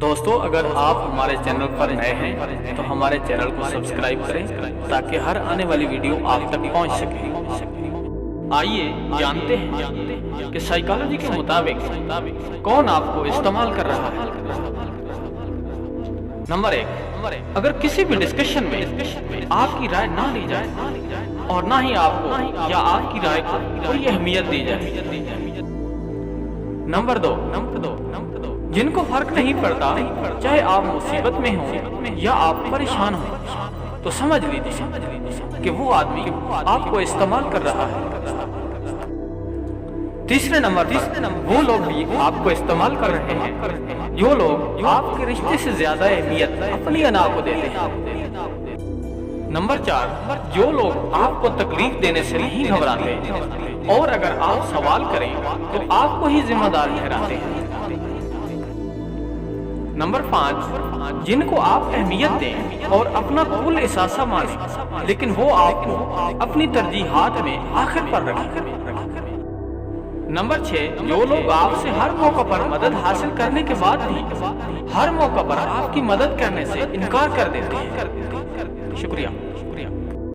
دوستو اگر آپ ہمارے چینل پر نئے ہیں تو ہمارے چینل کو سبسکرائب کریں تاکہ ہر آنے والی ویڈیو آپ تک پہنچ سکے۔ آئیے جانتے ہیں کہ سائیکالوجی کے مطابق کون آپ کو استعمال کر رہا ہے۔ نمبر 1، اگر کسی بھی ڈسکشن میں آپ کی رائے نہ لی جائے اور نہ ہی آپ کو یا آپ کی رائے کو کوئی اہمیت دی جائے۔ نمبر 2، جن کو فرق نہیں پڑتا چاہے آپ مصیبت میں ہوں یا آپ پریشان ہوں تو سمجھ لیجیے کہ وہ آدمی آپ کو استعمال کر رہا ہے۔ تیسرے نمبر پر وہ لوگ بھی آپ کو استعمال کر رہے ہیں جو لوگ آپ کے رشتے سے زیادہ اہمیت اپنی انا کو دیتے ہیں۔ نمبر 4، جو لوگ آپ کو تکلیف دینے سے نہیں گھبراتے اور اگر آپ سوال کریں تو آپ کو ہی ذمہ دار ٹھہراتے ہیں۔ نمبر 5، جن کو آپ اہمیت دیں اور اپنا کل احساسہ مانیں لیکن وہ آپ کو اپنی ترجیحات میں آخر پر رکھیں۔ نمبر 6، جو لوگ آپ سے ہر موقع پر مدد حاصل کرنے کے بعد بھی ہر موقع پر آپ کی مدد کرنے سے انکار کر دیتے ہیں۔ شکریہ۔